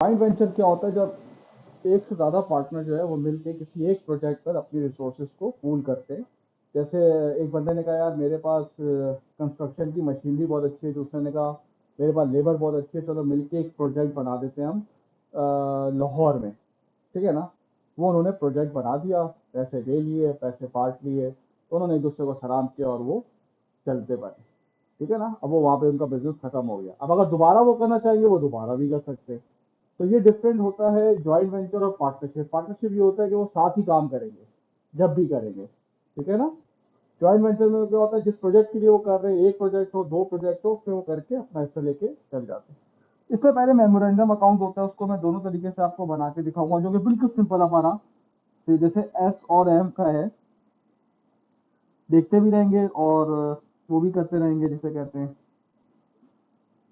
Joint venture क्या होता है, जब एक से ज़्यादा पार्टनर जो है वो मिलके किसी एक प्रोजेक्ट पर अपनी रिसोर्सेज को पूल करते हैं। जैसे एक बंदे ने कहा यार मेरे पास कंस्ट्रक्शन की मशीनरी बहुत अच्छी है, दूसरे ने कहा मेरे पास लेबर बहुत अच्छी है, चलो मिलके एक प्रोजेक्ट बना देते हैं हम लाहौर में। ठीक है ना। वो उन्होंने प्रोजेक्ट बना दिया, पैसे ले लिए, पैसे पार्ट लिए, तो उन्होंने एक दूसरे को सलाम किया और वो चलते बने। ठीक है ना। अब वो वहाँ पे उनका बिजनेस खत्म हो गया। अब अगर दोबारा वो करना चाहिए वो दोबारा भी कर सकते हैं। तो ये डिफरेंट होता है जॉइंट वेंचर और पार्टनरशिप। पार्टनरशिप ये होता है कि वो साथ ही काम करेंगे जब भी करेंगे। ठीक है ना। जॉइंट वेंचर में क्या होता है, जिस प्रोजेक्ट के लिए वो कर रहे हैं, एक प्रोजेक्ट हो दो प्रोजेक्ट हो, उसमें वो करके अपना हिस्सा लेके चल जाते हैं। इससे पहले मेमोरेंडम अकाउंट होता है, उसको मैं दोनों तरीके से आपको बना के दिखाऊंगा, जो कि बिल्कुल सिंपल हमारा जैसे एस और एम का है। देखते भी रहेंगे और वो भी करते रहेंगे जिसे कहते हैं।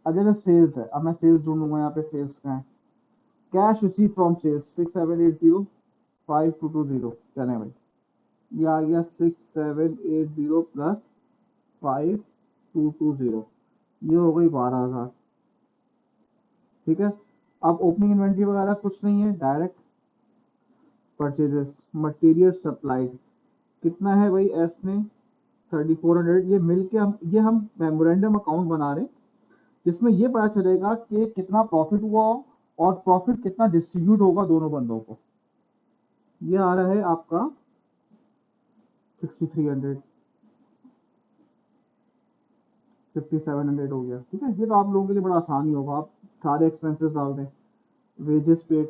अगर जैसे सेल्स है, अब मैं सेल्स ढूंढूंगा, यहाँ पे सेल्स का है। कैश रिसीव फ्रॉम सेल्स 67805 220, क्या है भाई, ये आ गया 6780 प्लस 5220, ये हो गई 12,000। ठीक है। अब ओपनिंग इन्वेंट्री वगैरह कुछ नहीं है, डायरेक्ट परचेजेस मटेरियल सप्लाइड कितना है भाई, एस में 3400। ये मिलके हम मेमोरेंडम अकाउंट बना रहे हैं, जिसमें ये पता चलेगा कि कितना प्रॉफिट हुआ और प्रॉफिट कितना डिस्ट्रीब्यूट होगा दोनों बंदों को। ये आ रहा है आपका 6300, 5700 हो गया। ठीक है। ये तो आप लोगों के लिए बड़ा आसान ही होगा, आप सारे एक्सपेंसेस डाल दें। Wages paid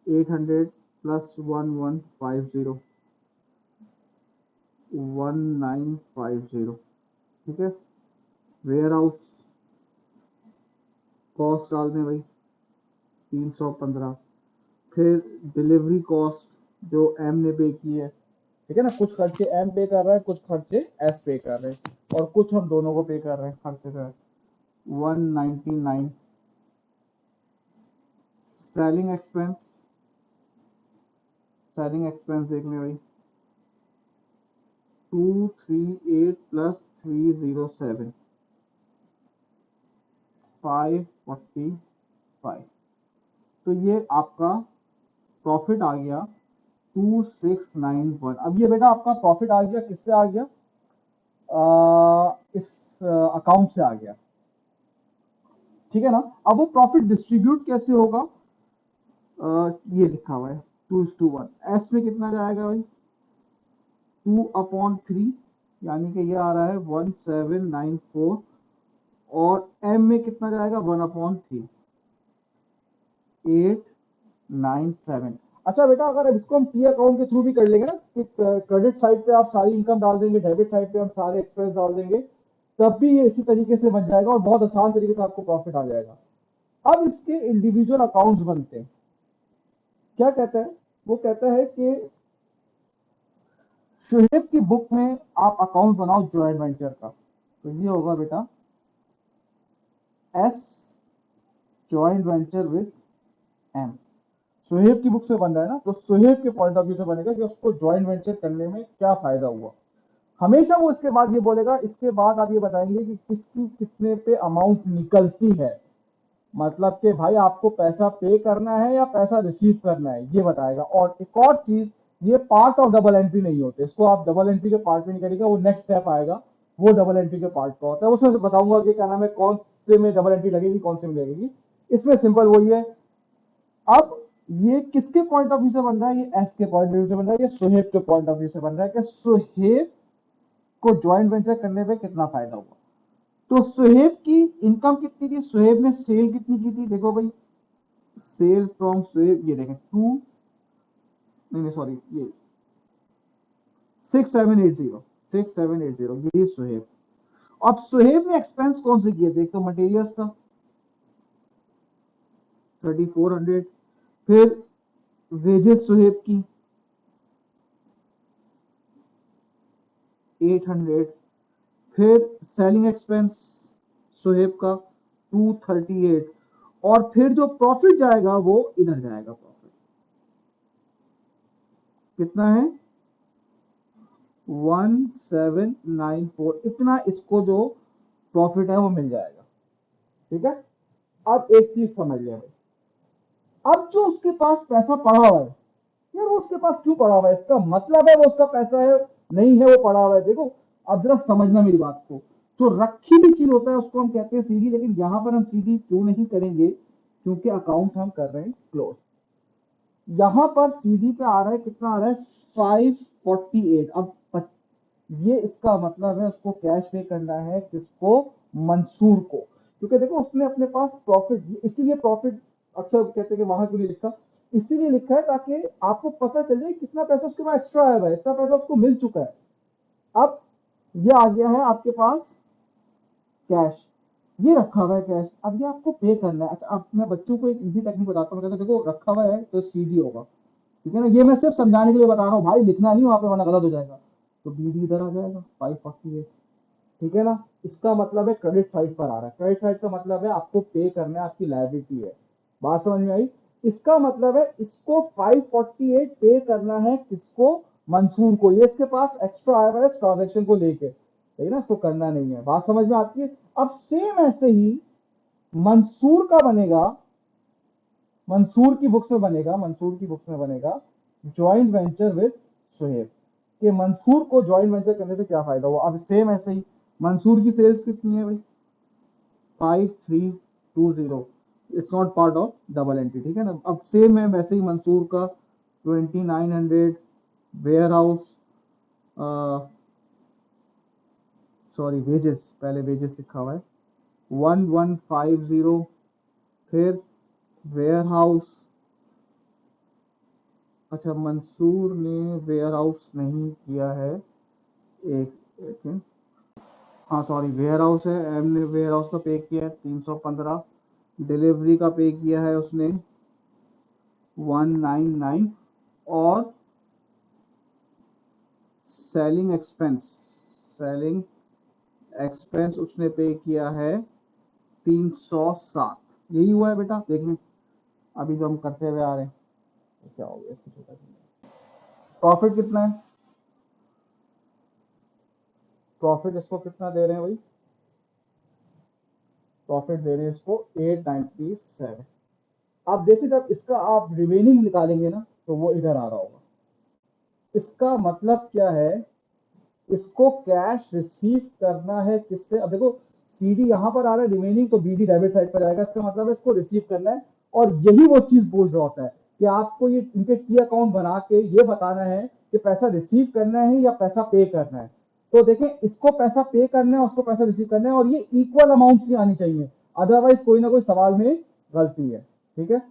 800 plus 1150 1950। ठीक है। वेयर हाउस कॉस्ट डाल दें भाई 315। फिर डिलीवरी कॉस्ट जो एम ने पे की है। ठीक है ना। कुछ खर्चे एम पे कर रहा है, कुछ खर्चे एस पे कर रहे हैं, और कुछ हम दोनों को पे कर रहे हैं खर्चे जो है 199। सेलिंग एक्सपेंस, सेलिंग एक्सपेंस देख लें भाई 238 प्लस 307 545। तो ये आपका प्रॉफिट आ गया 2691। अब ये बेटा आपका प्रॉफिट आ गया, किससे आ गया, इस अकाउंट से आ गया। ठीक है ना। अब वो प्रॉफिट डिस्ट्रीब्यूट कैसे होगा, ये लिखा हुआ है 2:1। एस में कितना जाएगा भाई 2/3, यानी कि ये आ रहा है 1794। और एम में कितना जाएगा 1/3, 897। अच्छा बेटा, अगर इसको हम पी अकाउंट के थ्रू भी कर लेंगे ना, कि क्रेडिट साइड पे आप सारी इनकम डाल देंगे, डेबिट साइड पे हम सारे एक्सपेंस डाल देंगे, तब भी ये इसी तरीके से बन जाएगा और बहुत आसान तरीके से आपको प्रॉफिट आ जाएगा। अब इसके इंडिविजुअल अकाउंट्स बनते हैं। क्या कहता है, वो कहता है कि शुहेब की बुक में आप अकाउंट बनाओ जॉइंट वेंचर का। तो ये होगा बेटा as joint venture with M. Suhaib की बुक से बन रहा है ना, तो सुहेब के पॉइंट ऑफ व्यू से बनेगा कि उसको जॉइंट वेंचर करने में क्या फायदा हुआ। हमेशा वो इसके बाद ये बोलेगा, इसके बाद आप ये बताएंगे कि किसकी कितने पे अमाउंट निकलती है। मतलब कि भाई आपको पैसा पे करना है या पैसा रिसीव करना है, ये बताएगा। और एक और चीज, ये पार्ट ऑफ डबल एंट्री नहीं होते, इसको आप डबल एंट्री के पार्ट में नहीं करेगा, वो नेक्स्ट स्टेप आएगा, वो डबल एंट्री के पार्ट का होता है। उसमें से बताऊंगा कि क्या नाम है, कौन से में डबल एंट्री लगेगी, कौन से में लगेगी। इसमें सिंपल वही है। अब ये किसके पॉइंट ऑफ व्यू से बन रहा है, ये एस के पॉइंट ऑफ व्यू से बन रहा है, ये सुहेब के पॉइंट ऑफ व्यू से बन रहा है कि सुहेब को ज्वाइंट वेंचर करने पे कितना फायदा हुआ। तो सुहेब की इनकम कितनी थी, सुहेब ने सेल कितनी की थी, देखो भाई सेल फ्रॉम सुहेब, ये देखें टू, नहीं सॉरी, ये 6780 ये सुहेब। अब सुहेब ने एक्सपेंस कौन से किए, देखो मटेरियल्स का 3400। फिर वेजेस सुहेब की 800। फिर सेलिंग एक्सपेंस सुहेब का 238। और फिर जो प्रॉफिट जाएगा वो इधर जाएगा, प्रॉफिट कितना है 1794। इतना इसको जो प्रॉफिट है वो मिल जाएगा। ठीक है। अब एक चीज समझ लिया भाई, अब जो उसके पास पैसा पड़ा हुआ है यार, वो उसके पास क्यों पड़ा हुआ है, इसका मतलब है वो उसका पैसा है, नहीं है वो पड़ा हुआ है। देखो अब जरा समझना मेरी बात को, जो रखी हुई चीज होता है उसको हम कहते हैं सीडी, लेकिन यहां पर हम सीडी क्यों नहीं करेंगे, क्योंकि अकाउंट हम कर रहे हैं क्लोज। यहां पर सीडी पे आ रहा है, कितना आ रहा है, 548। अब ये इसका मतलब है उसको कैश पे करना है, किसको, मंसूर को, क्योंकि देखो उसने अपने पास प्रॉफिट, इसीलिए प्रॉफिट अक्सर कहते हैं कि वहां क्यों नहीं लिखा, इसीलिए लिखा है ताकि आपको पता चल जाए कितना पैसा उसके पास एक्स्ट्रा आया है, इतना पैसा उसको मिल चुका है। अब ये आ गया है आपके पास कैश, ये रखा हुआ है कैश, अब ये आपको पे करना है। अच्छा अब मैं बच्चों को एक इजी टेक्निक बताता हूँ, कहता हूं, देखो रखा हुआ है तो सीडी होगा, ठीक है ना, ये मैं सिर्फ समझाने के लिए बता रहा हूँ भाई, लिखना नहीं वहां पे वरना गलत हो जाएगा। तो बीडी इधर आ जाएगा 548, ठीक है ना, इसका मतलब है क्रेडिट साइड पर आ रहा है, क्रेडिट साइड का मतलब है आपको पे करना है, आपकी लायबिलिटी है। बात समझ में आई, इसका मतलब है इसको 548 पे करना है, किसको, मंसूर को, ये इसके पास एक्स्ट्रा आया हुआ है ट्रांजेक्शन को लेके, ठीक है ना, इसको करना नहीं है। बात समझ में आती है। अब सेम ऐसे ही मंसूर का बनेगा, मंसूर की बुक्स में बनेगा, मंसूर की बुक्स में बनेगा ज्वाइंट वेंचर विद सुहेब, कि मंसूर को ज्वाइंट वेंचर करने से क्या फायदा हुआ। अब सेम ऐसे ही मंसूर की सेल्स कितनी है भाई, 5320, it's not part of double entry, ठीक है ना। अब सेम है वैसे ही मंसूर का 2900, वेयर हाउस, सॉरी वेजेस, पहले वेजेस लिखा हुआ है 1150, फिर वेयर हाउस, अच्छा मंसूर ने वेयर हाउस नहीं किया है, एक सेकेंड, हाँ सॉरी वेयर हाउस है, एम ने वेयर हाउस का पे किया है 315, डिलीवरी का पे किया है उसने 199, और सेलिंग एक्सपेंस, सेलिंग एक्सपेंस उसने पे किया है 307। यही हुआ है बेटा, देख लें अभी जो हम करते हुए आ रहे हैं, तो क्या हो गया इसको छोटा, प्रॉफिट कितना है, प्रॉफिट इसको कितना दे रहे हैं भाई, प्रॉफिट दे रहे हैं इसको 897। आप देखिए जब इसका आप रिमेनिंग निकालेंगे ना तो वो इधर आ रहा होगा, इसका मतलब क्या है, इसको कैश रिसीव करना है किससे, अब देखो सीडी यहां पर आ रहा है रिमेनिंग, तो बीडी डेबिट साइड पर जाएगा, इसका मतलब है इसको रिसीव करना है। और यही वो चीज बोल रहा होता है कि आपको ये इनके की अकाउंट बना के ये बताना है कि पैसा रिसीव करना है या पैसा पे करना है। तो देखें इसको पैसा पे करना है, उसको पैसा रिसीव करना है, और ये इक्वल अमाउंट ही आनी चाहिए, अदरवाइज कोई ना कोई सवाल में गलती है, ठीक है।